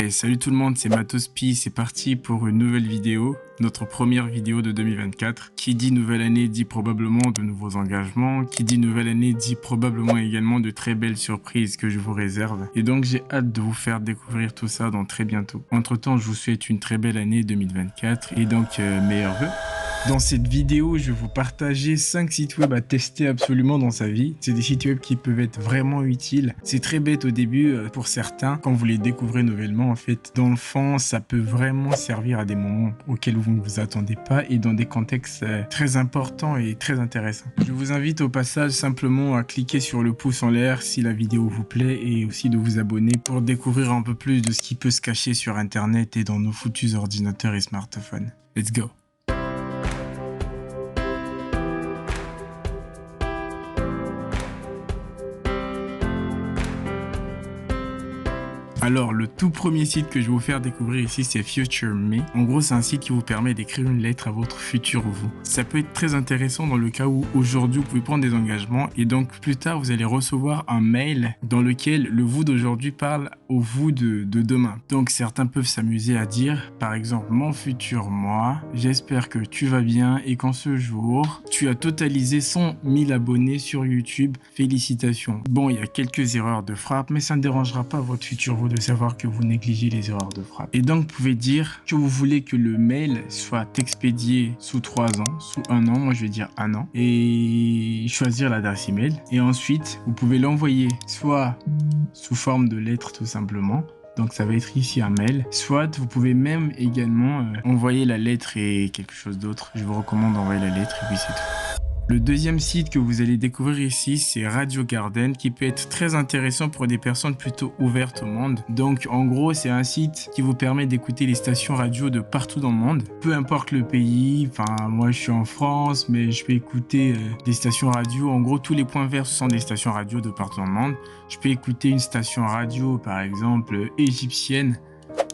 Et salut tout le monde, c'est Matospi, c'est parti pour une nouvelle vidéo, notre première vidéo de 2024. Qui dit nouvelle année dit probablement de nouveaux engagements, qui dit nouvelle année dit probablement également de très belles surprises que je vous réserve. Et donc j'ai hâte de vous faire découvrir tout ça dans très bientôt. Entre temps, je vous souhaite une très belle année 2024 et donc meilleurs vœux. Dans cette vidéo, je vais vous partager 5 sites web à tester absolument dans sa vie. C'est des sites web qui peuvent être vraiment utiles. C'est très bête au début pour certains. Quand vous les découvrez nouvellement, en fait, dans le fond, ça peut vraiment servir à des moments auxquels vous ne vous attendez pas et dans des contextes très importants et très intéressants. Je vous invite au passage simplement à cliquer sur le pouce en l'air si la vidéo vous plaît et aussi de vous abonner pour découvrir un peu plus de ce qui peut se cacher sur Internet et dans nos foutus ordinateurs et smartphones. Let's go! Alors, le tout premier site que je vais vous faire découvrir ici, c'est Future Me. En gros, c'est un site qui vous permet d'écrire une lettre à votre futur vous. Ça peut être très intéressant dans le cas où aujourd'hui, vous pouvez prendre des engagements et donc plus tard, vous allez recevoir un mail dans lequel le vous d'aujourd'hui parle au vous de demain. Donc, certains peuvent s'amuser à dire, par exemple, mon futur moi, j'espère que tu vas bien et qu'en ce jour, tu as totalisé 100 000 abonnés sur YouTube. Félicitations. Bon, il y a quelques erreurs de frappe, mais ça ne dérangera pas votre futur vous de savoir que vous négligez les erreurs de frappe. Et donc, vous pouvez dire que vous voulez que le mail soit expédié sous 3 ans, sous 1 an, moi je vais dire 1 an, et choisir l'adresse email. Et ensuite, vous pouvez l'envoyer soit sous forme de lettre tout simplement, donc ça va être ici un mail, soit vous pouvez même également envoyer la lettre et quelque chose d'autre. Je vous recommande d'envoyer la lettre et puis c'est tout. Le deuxième site que vous allez découvrir ici, c'est Radio Garden, qui peut être très intéressant pour des personnes plutôt ouvertes au monde. Donc en gros, c'est un site qui vous permet d'écouter les stations radio de partout dans le monde. Peu importe le pays, enfin moi je suis en France, mais je peux écouter des stations radio. En gros, tous les points verts ce sont des stations radio de partout dans le monde. Je peux écouter une station radio, par exemple, égyptienne.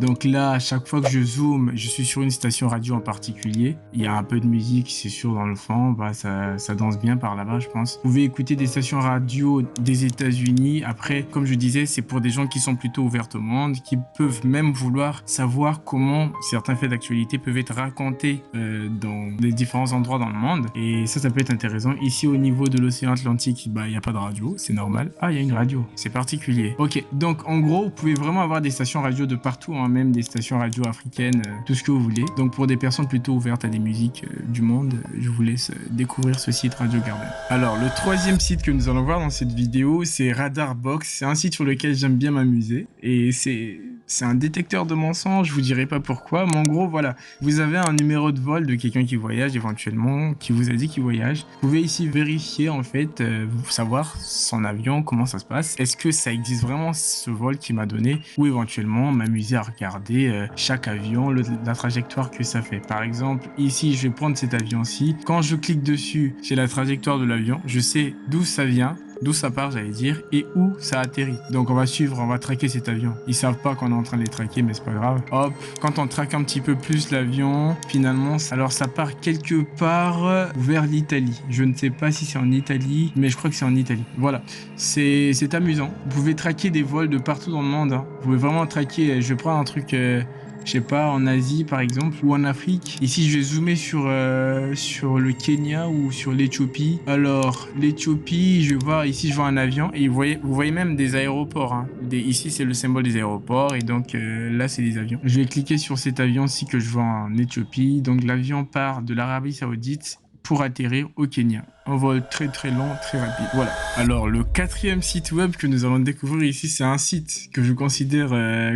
Donc là, à chaque fois que je zoome, je suis sur une station radio en particulier. Il y a un peu de musique, c'est sûr, dans le fond. Bah, ça danse bien par là-bas, je pense. Vous pouvez écouter des stations radio des États-Unis. Après, comme je disais, c'est pour des gens qui sont plutôt ouverts au monde, qui peuvent même vouloir savoir comment certains faits d'actualité peuvent être racontés dans les différents endroits dans le monde. Et ça peut être intéressant. Ici, au niveau de l'océan Atlantique, bah, il n'y a pas de radio, c'est normal. Ah, il y a une radio, c'est particulier. Ok, donc en gros, vous pouvez vraiment avoir des stations radio de partout, hein, même des stations radio africaines, tout ce que vous voulez. Donc pour des personnes plutôt ouvertes à des musiques du monde, je vous laisse découvrir ce site Radio Garden. Alors le troisième site que nous allons voir dans cette vidéo, c'est Radarbox. C'est un site sur lequel j'aime bien m'amuser et c'est un détecteur de mensonges, je vous dirai pas pourquoi, mais en gros voilà, vous avez un numéro de vol de quelqu'un qui voyage éventuellement, qui vous a dit qu'il voyage. Vous pouvez ici vérifier en fait, savoir son avion, comment ça se passe, est-ce que ça existe vraiment ce vol qu'il m'a donné, ou éventuellement m'amuser à regarder chaque avion, la trajectoire que ça fait. Par exemple, ici je vais prendre cet avion-ci, quand je clique dessus, j'ai la trajectoire de l'avion, je sais d'où ça vient, d'où ça part j'allais dire, et où ça atterrit. Donc on va suivre, on va traquer cet avion. Ils savent pas qu'on est en train de les traquer, mais c'est pas grave. Hop, quand on traque un petit peu plus l'avion, finalement, alors ça part quelque part vers l'Italie. Je ne sais pas si c'est en Italie, mais je crois que c'est en Italie. Voilà, c'est amusant. Vous pouvez traquer des vols de partout dans le monde, hein. Vous pouvez vraiment traquer, je prends un truc... je sais pas, en Asie par exemple, ou en Afrique. Ici, je vais zoomer sur le Kenya ou sur l'Éthiopie. Alors, l'Éthiopie, je vais voir, ici, je vois un avion et vous voyez même des aéroports, hein. Ici, c'est le symbole des aéroports et donc là, c'est des avions. Je vais cliquer sur cet avion-ci que je vois en Éthiopie. Donc, l'avion part de l'Arabie Saoudite pour atterrir au Kenya. Un vol très très long, très rapide. Voilà. Alors, le quatrième site web que nous allons découvrir ici, c'est un site que je considère,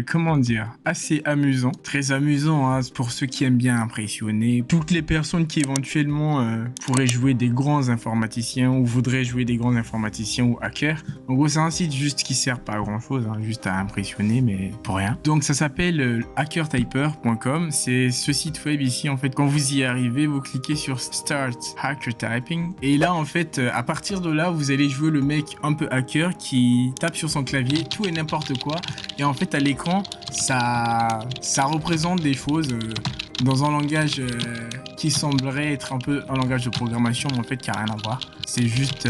comment dire, assez amusant. Très amusant, hein, pour ceux qui aiment bien impressionner. Toutes les personnes qui éventuellement pourraient jouer des grands informaticiens ou voudraient jouer des grands informaticiens ou hackers. En gros, c'est un site juste qui sert pas à grand chose, hein, juste à impressionner, mais pour rien. Donc, ça s'appelle hackertyper.com. C'est ce site web ici, en fait, quand vous y arrivez, vous cliquez sur Start Hacker Typing et là en fait à partir de là vous allez jouer le mec un peu hacker qui tape sur son clavier tout et n'importe quoi et en fait à l'écran ça représente des choses dans un langage qui semblerait être un peu un langage de programmation, mais en fait qui n'a rien à voir. C'est juste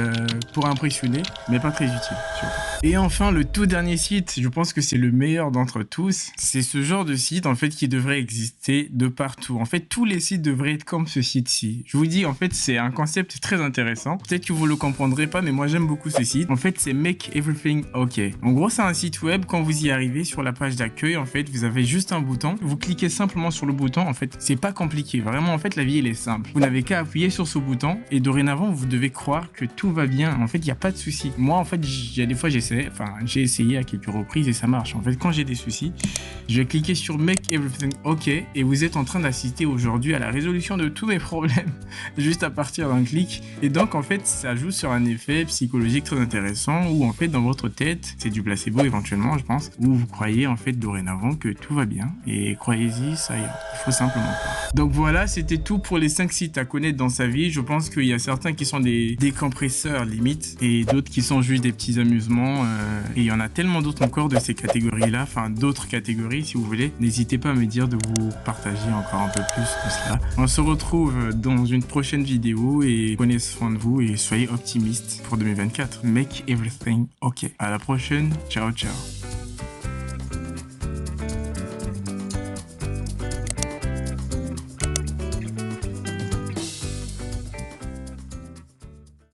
pour impressionner, mais pas très utile. Surtout. Et enfin, le tout dernier site, je pense que c'est le meilleur d'entre tous. C'est ce genre de site, en fait, qui devrait exister de partout. En fait, tous les sites devraient être comme ce site-ci. Je vous dis, en fait, c'est un concept très intéressant. Peut-être que vous le comprendrez pas, mais moi, j'aime beaucoup ce site. En fait, c'est Make Everything OK. En gros, c'est un site web. Quand vous y arrivez sur la page d'accueil, en fait, vous avez juste un bouton. Vous cliquez simplement sur le bouton. En fait, c'est pas compliqué. Vraiment, en fait, la vie, elle est simple. Vous n'avez qu'à appuyer sur ce bouton et dorénavant, vous devez croire que tout va bien. En fait, il n'y a pas de souci. Moi, en fait, il y a des fois, j'ai essayé à quelques reprises et ça marche. En fait, quand j'ai des soucis, je vais cliquer sur Make Everything OK et vous êtes en train d'assister aujourd'hui à la résolution de tous mes problèmes juste à partir d'un clic. Et donc, en fait, ça joue sur un effet psychologique très intéressant où, en fait, dans votre tête, c'est du placebo éventuellement, je pense, où vous croyez, en fait, dorénavant que tout va bien. Et croyez-y, ça ira. Il faut simplement croire. Donc voilà, c'était tout pour les 5 sites à connaître dans sa vie. Je pense qu'il y a certains qui sont des décompresseurs limite et d'autres qui sont juste des petits amusements. Et il y en a tellement d'autres encore de ces catégories-là, enfin d'autres catégories si vous voulez. N'hésitez pas à me dire de vous partager encore un peu plus tout cela. On se retrouve dans une prochaine vidéo et prenez soin de vous et soyez optimistes pour 2024. Make everything OK. À la prochaine. Ciao, ciao.